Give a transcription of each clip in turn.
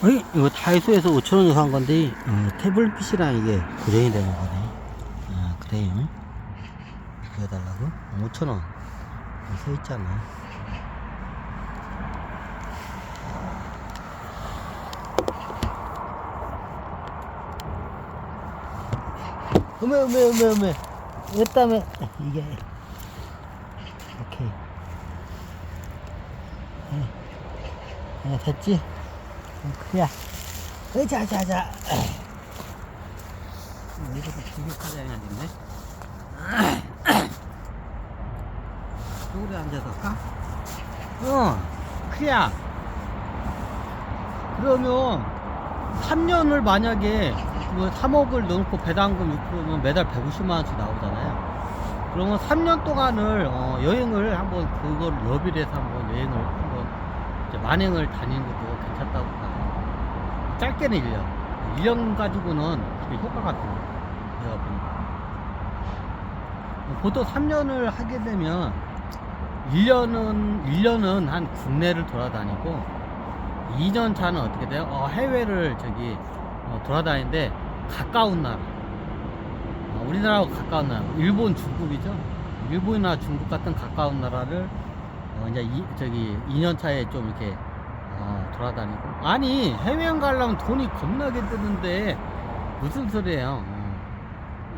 어이, 이거 다이소에서 5,000원에 산 건데, 태블릿이랑 이게 고정이 되는 거네. 아, 그래요? 보여달라고? 5,000원. 써 있잖아. 어메. 이랬다며, 이게. 오케이. 됐지? 그래. 자자자. 이것도 중국까지 해야겠네. 쪼그려 앉아서 할까? 그래. 그러면 3년을 만약에 3억을 넣고 배당금 6%면 매달 150만원씩 나오잖아요. 그러면 3년 동안을 여행을 한번 그걸 여비를 해서 한번 여행을 한번 이제 만행을 다니는 것도 괜찮다고 봐요. 짧게는 1년 가지고는 그게 효과가 돼요. 내가 보니까 보통 3년을 하게 되면 1년은 한 국내를 돌아다니고 2년 차는 어떻게 돼요? 해외를 돌아다니는데 가까운 나라, 우리나라하고 가까운 나라, 일본, 중국이죠. 일본이나 중국 같은 가까운 나라를 이제 2년 차에 좀 이렇게 돌아다니고. 아니, 해외여행 가려면 돈이 겁나게 드는데 무슨 소리예요?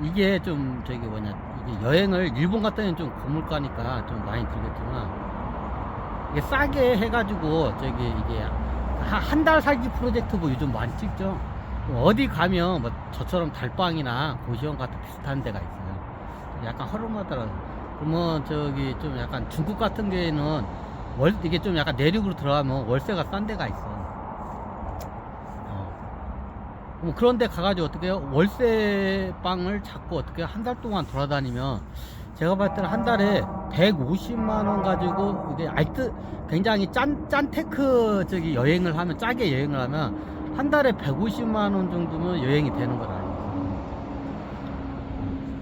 이게 좀 이게 여행을 일본 갔다니 좀 고물가니까 좀 많이 들겠지만, 이게 싸게 해가지고 이게 한 달 살기 프로젝트 뭐 요즘 많이 찍죠. 어디 가면 뭐 저처럼 달방이나 고시원 같은 비슷한 데가 있어요. 약간 허름하더라고요. 그러면 좀 약간 중국 같은 경우에는 이게 좀 약간 내륙으로 들어가면 월세가 싼 데가 있어. 그럼 그런 데 가가지고 어떻게 해요? 월세 방을 잡고 어떻게 한 달 동안 돌아다니면, 제가 봤을 때는 한 달에 150만원 가지고 이게 굉장히 짠테크 여행을 하면, 짜게 여행을 하면 한 달에 150만원 정도면 여행이 되는 거라.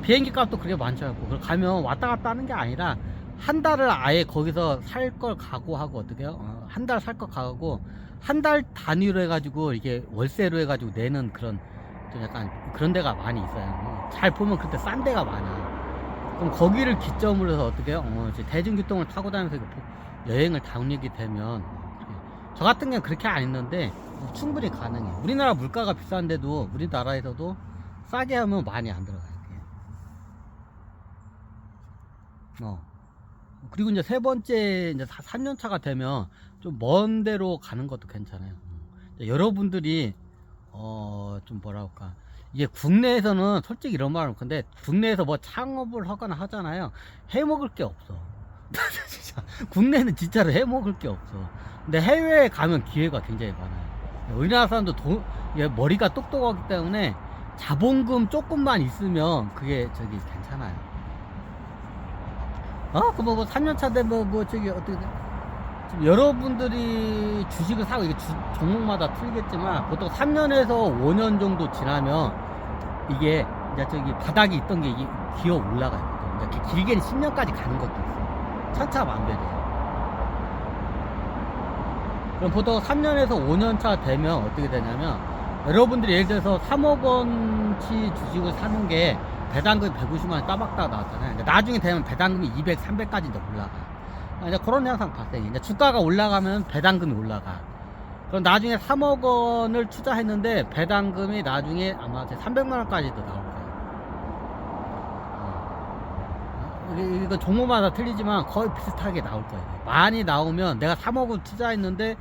비행기 값도 그렇게 많지 않고, 그걸 가면 왔다 갔다 하는 게 아니라 한 달을 아예 거기서 살 걸 각오하고 어떻게 해요? 한 달 살 거 각오하고 한 달 단위로 해가지고 이게 월세로 해가지고 내는 그런 좀 약간 그런 데가 많이 있어요. 잘 보면 그때 싼 데가 많아. 그럼 거기를 기점으로 해서 어떻게 해요? 이제 대중교통을 타고 다니면서 여행을 다니게 되면, 저 같은 경우는 그렇게 안 했는데 충분히 가능해. 우리나라 물가가 비싼데도 우리나라에서도 싸게 하면 많이 안 들어가요. 그리고 이제 세 번째, 이제 3년 차가 되면 좀 먼 데로 가는 것도 괜찮아요. 여러분들이 좀 뭐라 할까, 이게 국내에서는 솔직히 이런 말은, 근데 국내에서 뭐 창업을 하거나 하잖아요. 해먹을 게 없어. 진짜 국내는 진짜로 해먹을 게 없어. 근데 해외에 가면 기회가 굉장히 많아요. 우리나라 사람도 머리가 똑똑하기 때문에 자본금 조금만 있으면 그게 괜찮아요. 그럼 뭐 3년차 되면 어떻게 돼? 지금 여러분들이 주식을 사고, 이게 종목마다 틀리겠지만 보통 3년에서 5년 정도 지나면 이게 이제 바닥이 있던 게 이게 기어 올라가요. 이제 길게는 10년까지 가는 것도 있어요. 천차만별이에요. 그럼 보통 3년에서 5년차 되면 어떻게 되냐면, 여러분들이 예를 들어서 3억 원치 주식을 사는 게 배당금이 150만원 따박따박 나왔잖아요. 나중에 되면 배당금이 200, 300까지도 올라가. 이제 그런 현상 발생해. 이제 주가가 올라가면 배당금이 올라가. 그럼 나중에 3억 원을 투자했는데 배당금이 나중에 아마 300만원까지도 나올 거예요. 이거 종목마다 틀리지만 거의 비슷하게 나올 거예요. 많이 나오면, 내가 3억을 투자했는데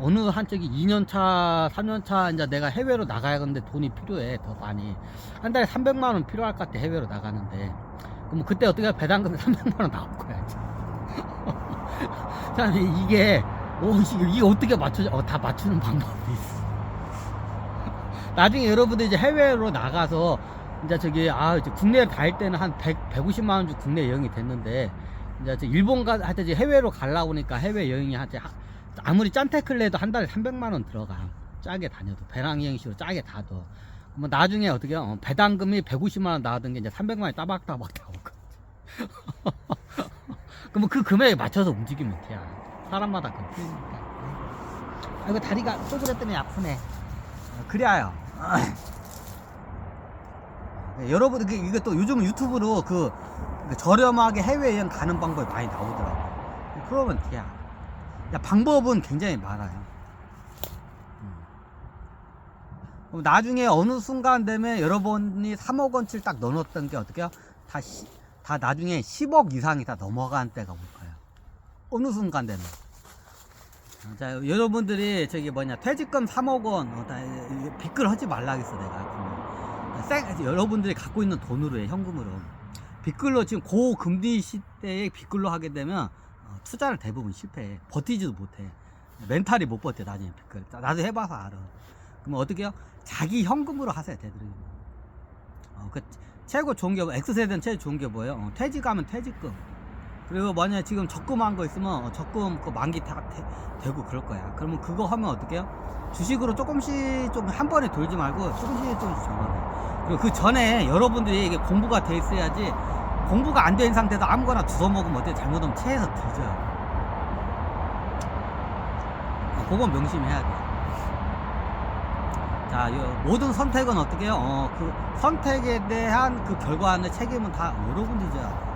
어느 한 2년차, 3년차 이제 내가 해외로 나가야하는데 돈이 필요해. 더 많이. 한 달에 300만원 필요할 것 같아, 해외로 나가는데. 그럼 그때 어떻게 배당금이 300만원 나올 거야. 참, 이게 어떻게 다 맞추는 방법이 있어. 나중에 여러분들 이제 해외로 나가서 이제 이제 국내에 갈 때는 한 150만원 주 국내 여행이 됐는데, 이제 일본 하여튼 해외로 가려고 하니까 해외 여행이 아무리 짠테크를 해도 한 달에 300만원 들어가. 짜게 다녀도, 배낭여행식으로 짜게 다도. 뭐 나중에 어떻게 해요? 배당금이 150만원 나왔던 게 이제 300만원이 따박따박 나올 거야. 그럼 그 금액에 맞춰서 움직이면 돼. 사람마다 그건 틀리니까. 아이고 다리가 쪼그렸더니 아프네. 그래요. 여러분 이게 또 요즘 유튜브로 그 저렴하게 해외여행 가는 방법이 많이 나오더라고요. 그러면 돼요. 방법은 굉장히 많아요. 그럼 나중에 어느 순간 되면 여러분이 3억 원치를 딱 넣어놨던 게 어떻게 해요? 다 나중에 10억 이상이 다 넘어간 때가 올 거예요. 어느 순간 되면. 자, 여러분들이 저기 퇴직금 3억 원, 빚을 하지 말라 했어, 내가. 여러분들이 갖고 있는 돈으로 해, 현금으로. 빚글로 지금 고금리 시대에 빚글로 하게 되면 투자를 대부분 실패해. 버티지도 못해. 멘탈이 못 버텨, 나중에 빚글. 나도 해봐서 알아. 그럼 어떻게 해요? 자기 현금으로 하세요, 되도록이면. 그 최고 좋은 게, X세대는 제일 좋은 게 뭐예요? 퇴직하면 퇴직금. 그리고 만약에 지금 적금한 거 있으면 적금 그 만기 다 되고 그럴 거야. 그러면 그거 하면 어떻게 해요? 주식으로 조금씩 좀 한 번에 돌지 말고 조금씩 정하네. 그리고 그 전에 여러분들이 이게 공부가 돼 있어야지, 공부가 안 된 상태에서 아무거나 주워 먹으면 어떻게 잘못하면 체해서 뒤져요. 그건 명심해야 돼. 자, 모든 선택은 어떻게 해요? 그 선택에 대한 그 결과는 책임은 다 여러분들이죠.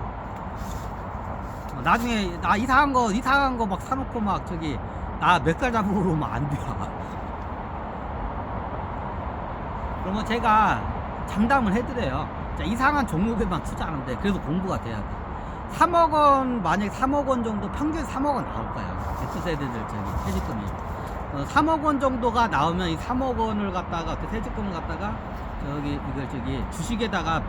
나중에 나 이상한 거 막 사놓고 막 저기 나 몇 살 잡으러 오면 안 돼요. 그러면 제가 장담을 해드려요. 자, 이상한 종목에만 투자하는데 그래도 공부가 돼야 돼. 3억 원, 만약에 3억 원 정도, 평균 3억 원 나올 거예요. X세대들 저기 퇴직금이. 3억 원 정도가 나오면 이 3억 원을 갖다가, 그 퇴직금을 갖다가 이걸 주식에다가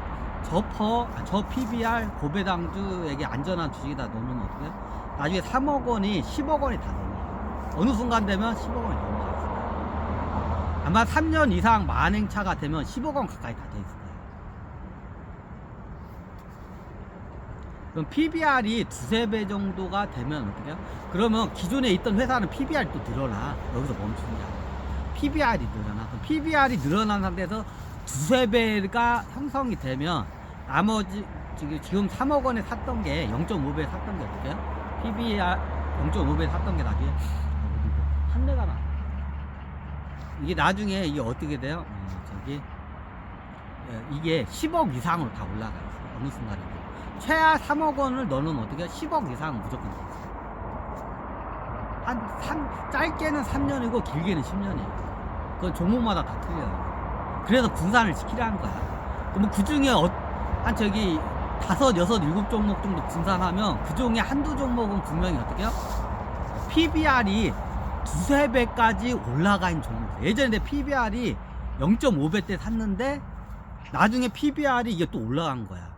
저 PBR 고배당주에게 안전한 주식에다 넣으면 어떻게? 나중에 3억 원이 10억 원이 다 넘어가. 어느 순간 되면 10억 원이 넘어가. 아마 3년 이상 만행차가 되면 10억 원 가까이 다 돼 있을 거예요. 그럼 PBR이 두세 배 정도가 되면 어떻게 해요? 그러면 기존에 있던 회사는 PBR이 또 늘어나. 여기서 멈추는 게 아니라. PBR이 늘어나. 그럼 PBR이 늘어난 상태에서 두세 배가 형성이 되면 나머지 지금 3억 원에 샀던 게 0.5배 샀던 게 어떻게 해요? PBR 0.5배 샀던 게 나중에 판매가 나. 이게 나중에 이게 어떻게 돼요? 이게 10억 이상으로 다 올라가 있어요. 어느 순간에. 최하 3억 원을 넣으면 어떻게 해요? 10억 이상은 무조건 돼 있어요. 짧게는 3년이고 길게는 10년이에요. 그건 종목마다 다 틀려요. 그래서 분산을 시키라는 거야. 그럼 그 중에 한 5, 6, 7 종목 정도 분산하면 그 중에 한두 종목은 분명히 어떻게 해요? PBR이 두세 배까지 올라가 있는 종목. 예전에 PBR이 0.5배 때 샀는데 나중에 PBR이 이게 또 올라간 거야.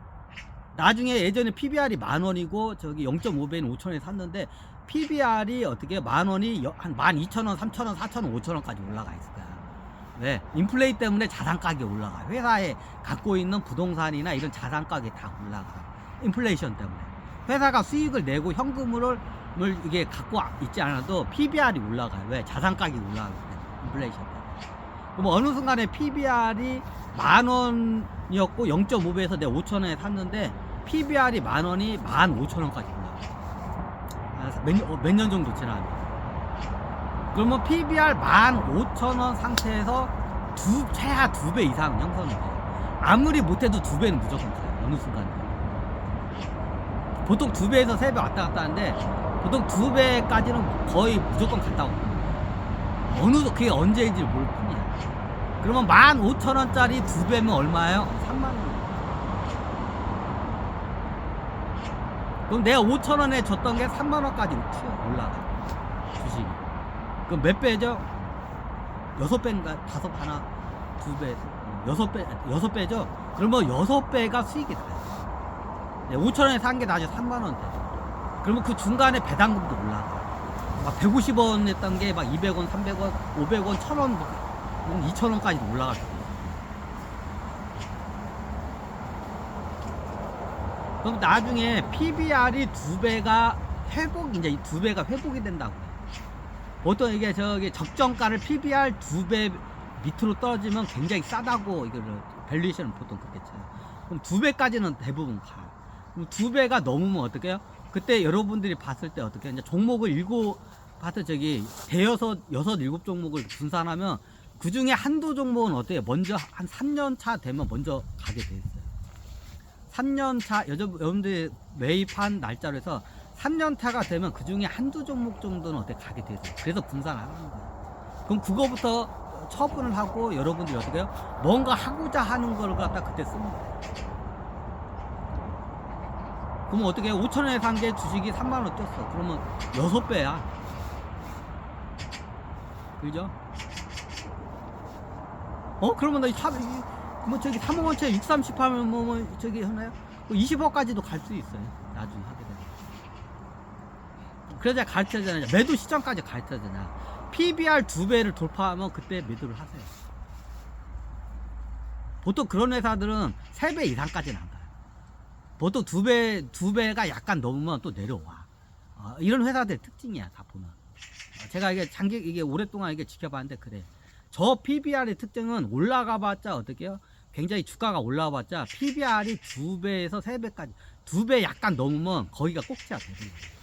나중에 예전에 PBR이 10,000원이고 0.5배는 5,000원에 샀는데 PBR이 어떻게 10,000원이 한 12,000원, 3,000원, 4,000원, 5,000원까지 올라가 있을 거야. 왜? 인플레이 때문에 자산 가격이 올라가. 회사에 갖고 있는 부동산이나 이런 자산 가격이 다 올라가. 인플레이션 때문에. 회사가 수익을 내고 현금을 이게 갖고 있지 않아도 PBR이 올라가요. 왜? 자산 가격이 올라가기 때문에. 인플레이션 때문에. 그럼 어느 순간에 PBR이 10,000원이었고 0.5배에서 내가 5,000원에 샀는데 PBR이 10,000원이 15,000원까지 올라가요. 몇 년 정도 지나면. 그러면 PBR 15,000원 상태에서 최하 2배 이상은 형성이 돼요. 아무리 못해도 2배는 무조건 가요. 어느 순간. 보통 2배에서 3배 왔다 갔다 하는데 보통 2배까지는 거의 무조건 갔다 오고. 그게 언제인지 모를 뿐이야. 그러면 15,000원짜리 2배면 얼마예요? 30,000원. 그럼 내가 5,000원에 줬던 게 30,000원까지 올라가. 주식이. 그럼 몇 배죠? 6배인가? 2배, 6배죠? 그러면 6배가 수익이 나요. 5,000원에 산 게 나중에 30,000원 돼. 그러면 그 중간에 배당금도 올라가. 막 150원 했던 게 막 200원, 300원, 500원, 1,000원, 2,000원까지도 올라갈 거예요. 그럼 나중에 PBR이 2배가 이제 2배가 회복이 된다고 해요. 보통 이게 적정가를 PBR 2배 밑으로 떨어지면 굉장히 싸다고 이거를 밸류에이션을 보통 그렇게 쳐요. 그럼 2배까지는 대부분 가요. 그럼 2배가 넘으면 어떻게 해요? 그때 여러분들이 봤을 때 어떻게 해요? 이제 종목을 하여튼 저기 대여섯 여섯 일곱 종목을 분산하면 그 중에 한두 종목은 어때요? 먼저 한 3년 차 되면 먼저 가게 돼 있어요. 3년 차 여러분들이 매입한 날짜로 해서 3년 차가 되면 그 중에 한두 종목 정도는 어떻게 가게 돼 있어요. 그래서 분산하는 거예요. 그럼 그거부터 처분을 하고 여러분들이 어떻게 해요? 뭔가 하고자 하는 걸 갖다 그때 쓰면 돼요. 그러면 어떻게 해요? 5,000원에 산 게 주식이 3만원 뛰었어. 그러면 6배야. 그죠? 그러면 나 뭐 저기 3억원짜리 630 하면 뭐 저기 하나요? 20억까지도 갈 수 있어요. 나중에 하게 되면. 그래야 가르쳐야 되냐? 매도 시점까지 가르쳐야 되냐? PBR 2배를 돌파하면 그때 매도를 하세요. 보통 그런 회사들은 3배 이상까지는 안 가요. 보통 2배가 약간 넘으면 또 내려와. 이런 회사들 특징이야, 다 보면. 제가 이게 오랫동안 이게 지켜봤는데, 그래. 저 PBR의 특징은 올라가봤자 어떻게 해요? 굉장히 주가가 올라와봤자 PBR이 2배에서 3배까지, 2배 약간 넘으면 거기가 꼭지가 되는 거예요.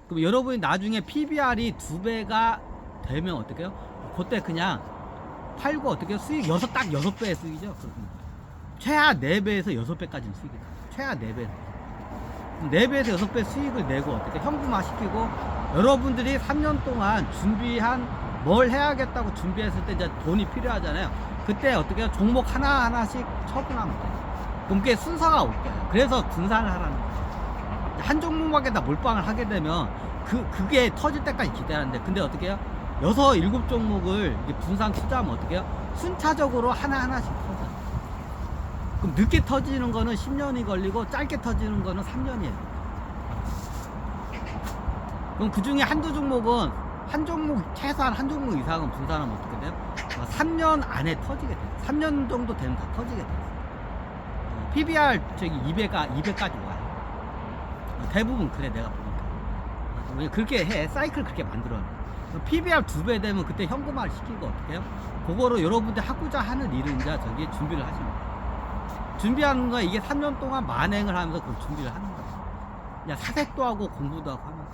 그럼 여러분이 나중에 PBR이 2배가 되면 어떻게 해요? 그때 그냥 팔고 어떻게 해요? 수익 6배의 수익이죠. 최하 4배에서 6배까지는 수익이다. 최하 4배. 4배에서 6배 수익을 내고 어떻게 현금화 시키고, 여러분들이 3년 동안 준비한 뭘 해야겠다고 준비했을 때 이제 돈이 필요하잖아요. 그때 어떻게 해요? 종목 하나하나씩 처분하면 돼요. 그럼 그게 순서가 올 거예요. 그래서 분산을 하라는 거예요. 한 종목에 다 몰빵을 하게 되면 그게 터질 때까지 기다렸는데, 근데 어떻게 해요? 6, 7종목을 분산 투자하면 어떻게 해요? 순차적으로 하나하나씩 터져. 그럼 늦게 터지는 거는 10년이 걸리고 짧게 터지는 거는 3년이에요. 그럼 그 중에 한두 종목은 최소한 한 종목 이상은 분산하면 어떻게 돼요? 3년 안에 터지게 돼요. 3년 정도 되면 다 터지게 돼요. PBR 2배까지 와요. 대부분 그래, 내가 보니까. 그렇게 해. 사이클 그렇게 만들어. PBR 2배 되면 그때 현금화를 시키고 어떻게 해요? 그거로 여러분들 하고자 하는 일은 이제 저기 준비를 하시면 돼요. 준비하는 거야. 이게 3년 동안 만행을 하면서 그걸 준비를 하는 거예요. 그냥 사색도 하고 공부도 하고 하면서.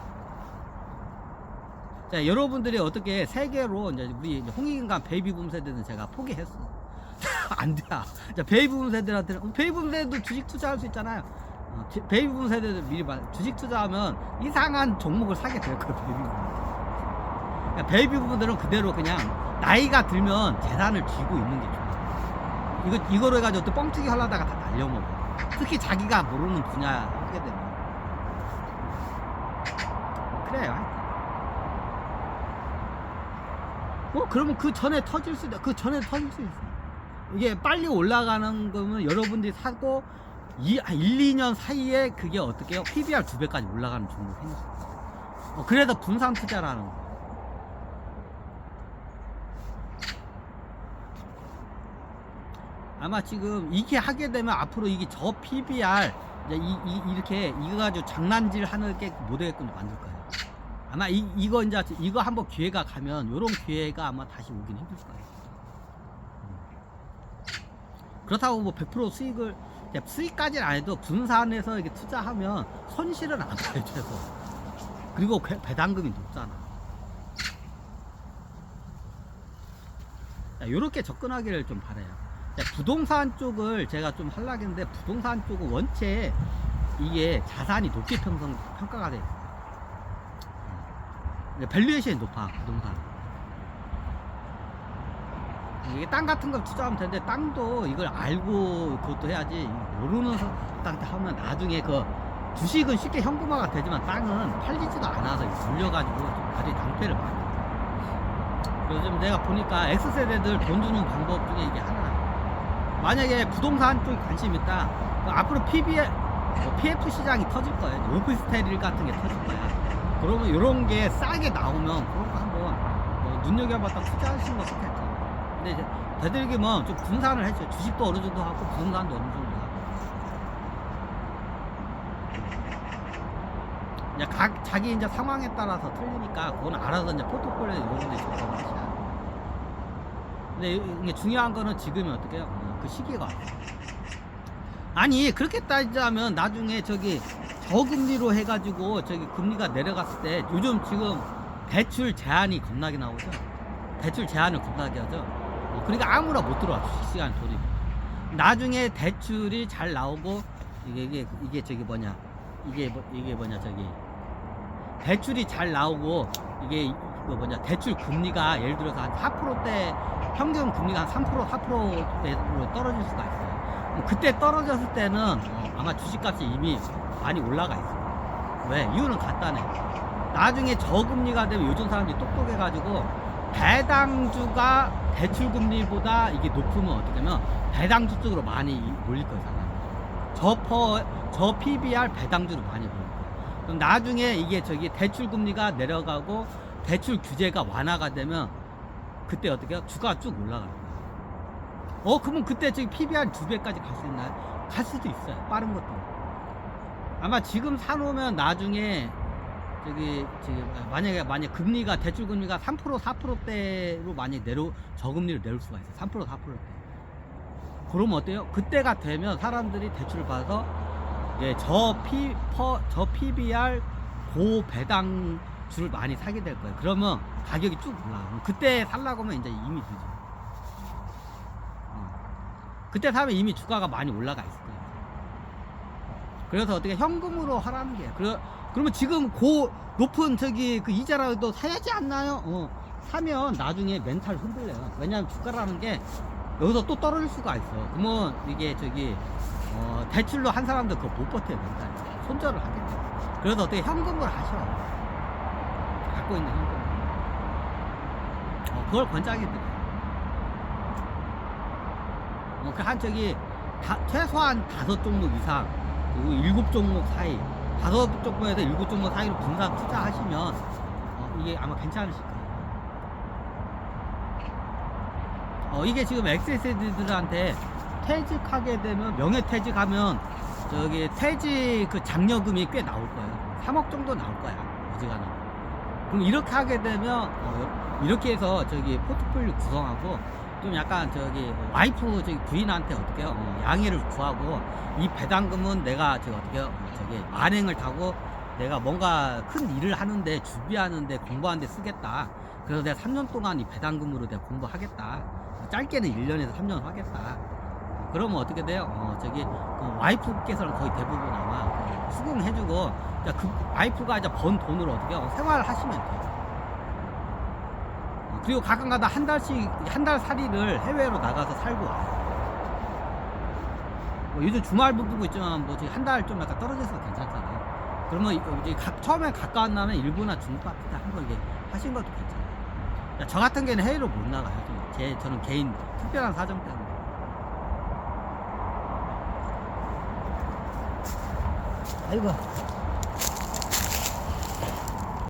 자, 여러분들이 어떻게 세계로 이제 우리 홍익인간 베이비붐 세대는 제가 포기했어. 안 돼. 자, 베이비붐 세대한테는, 베이비붐 세대도 주식 투자할 수 있잖아요. 베이비붐 세대들 미리 봐. 주식 투자하면 이상한 종목을 사게 될 거예요, 베이비붐. 그러니까 베이비붐들은 그대로 그냥 나이가 들면 재산을 쥐고 있는 게 좋아요. 이거로 해가지고 또 뻥튀기 하려다가 다 날려먹어. 특히 자기가 모르는 분야 하게 되면. 그래요, 하여튼. 그러면 그 전에 터질 수 있어. 이게 빨리 올라가는 거면 여러분들이 사고 1, 2년 사이에 그게 어떻게 해요? PBR 2배까지 올라가는 종목 생길 수 있어요. 그래서 분산 투자라는 거예요. 아마 지금 이렇게 하게 되면 앞으로 이게 저 PBR 이렇게 이거 가지고 장난질 하는 게 못 되게끔 만들 거예요. 아마 이거 한번 기회가 가면 요런 기회가 아마 다시 오긴 힘들 거예요. 그렇다고 뭐 100% 수익까지는 안 해도 분산해서 이렇게 투자하면 손실은 안 봐요, 최소. 그리고 배당금이 높잖아. 자, 요렇게 접근하기를 좀 바라요. 자, 부동산 쪽을 제가 좀 하려고 했는데, 부동산 쪽은 원체 이게 자산이 높게 평가가 돼요. 밸류에이션이 높아, 부동산. 이게 땅 같은 걸 투자하면 되는데, 땅도 이걸 알고 그것도 해야지. 모르는 땅한테 하면 나중에 주식은 쉽게 현금화가 되지만 땅은 팔리지도 않아서 물려가지고 좀 나중에 낭패를 많이 해요. 그래서 좀 내가 보니까 X세대들 돈 주는 방법 중에 이게 하나야. 만약에 부동산 쪽에 관심 있다, 앞으로 PF 시장이 터질 거예요. 오피스텔 같은 게 터질 거야. 그러면 이런 게 싸게 나오면 그런 거 한번 눈여겨봤다 투자하시는 거 좋겠죠. 근데 이제 되도록이면 좀 분산을 했죠. 주식도 어느 정도 하고 부동산도 어느 정도 하고. 이제 자기 이제 상황에 따라서 틀리니까 그건 알아서 이제 포트폴리오에 여러분들이 적용을 하시야. 근데 이게 중요한 거는 지금이 어떻게 해요? 그 시기가. 아니 그렇게 따지자면 나중에 저금리로 해가지고 저기 금리가 내려갔을 때 요즘 지금 대출 제한이 겁나게 나오죠. 대출 제한을 겁나게 하죠. 그러니까 아무나 못 들어와 주식시장 돈이. 나중에 대출이 잘 나오고 이게 저기 뭐냐 이게 뭐냐 저기 대출이 잘 나오고 이게 뭐냐 대출 금리가 예를 들어서 한 4%대 평균 금리가 한 3% 4%로 떨어질 수가 있어요. 그때 떨어졌을 때는 아마 주식값이 이미 많이 올라가 있어요. 왜? 이유는 간단해. 나중에 저금리가 되면 요즘 사람들이 똑똑해가지고 배당주가 대출금리보다 이게 높으면 어떻게 하면 배당주 쪽으로 많이 몰릴 거예요. 저 PBR 배당주로 많이 몰릴 거예요. 그럼 나중에 이게 저기 대출금리가 내려가고 대출 규제가 완화가 되면 그때 어떻게 해요? 주가가 쭉 올라갈 거예요. 그러면 그때 저기 PBR 2배까지 갈 수 있나요? 갈 수도 있어요. 빠른 것도. 아마 지금 사놓으면 나중에 저기 만약에 금리가 대출 금리가 3% 4%대로 많이 저금리를 내릴 수가 있어요. 3% 4%대. 그러면 어때요? 그때가 되면 사람들이 대출을 받아서 이제 저 PBR 고 배당주를 많이 사게 될 거예요. 그러면 가격이 쭉 올라가요. 그때 살라고 하면 이제 이미 늦죠. 그때 사면 이미 주가가 많이 올라가 있을 거예요. 그래서 어떻게 현금으로 하라는 게. 그러면 지금 높은 저기 그 이자라도 사야지 않나요? 사면 나중에 멘탈 흔들려요. 왜냐하면 주가라는 게 여기서 또 떨어질 수가 있어. 그러면 이게 저기 대출로 한 사람도 그거 못 버텨요. 멘탈 손절을 하겠죠. 그래서 어떻게 현금으로 하셔. 갖고 있는 현금. 그걸 권장해 드려요. 한 저기 최소한 5종목 이상 그리고 7종목 사이 5종목에서 7종목 사이로 분산 투자하시면 이게 아마 괜찮으실 거예요. 이게 지금 XS들한테 퇴직하게 되면 명예퇴직하면 저기 퇴직 그 장려금이 꽤 나올 거예요. 3억 정도 나올 거야 어지간하면. 그럼 이렇게 하게 되면 이렇게 해서 저기 포트폴리오 구성하고 좀 약간 저기 와이프 저기 부인한테 어떻게 해요? 양해를 구하고 이 배당금은 내가 저기 만행을 타고 내가 뭔가 큰 일을 하는데 준비하는데 공부하는데 쓰겠다. 그래서 내가 3년 동안 이 배당금으로 내가 공부하겠다. 짧게는 1년에서 3년 하겠다. 그러면 어떻게 돼요? 저기 그 와이프께서는 거의 대부분 아마 수긍해주고 그 와이프가 이제 번 돈으로 어떻게 해요? 생활하시면 돼요. 그리고 가끔가다 한 달 살이를 해외로 나가서 살고 와요. 요즘 주말 부부고 있지만 한 달 좀 약간 떨어져서 괜찮잖아요. 그러면 이제 처음에 가까운 나라는 일부나 중국 같은 데 한번 이게 하신 것도 괜찮아요. 저 같은 경우는 해외로 못 나가요. 저는 개인 특별한 사정 때문에. 아이고.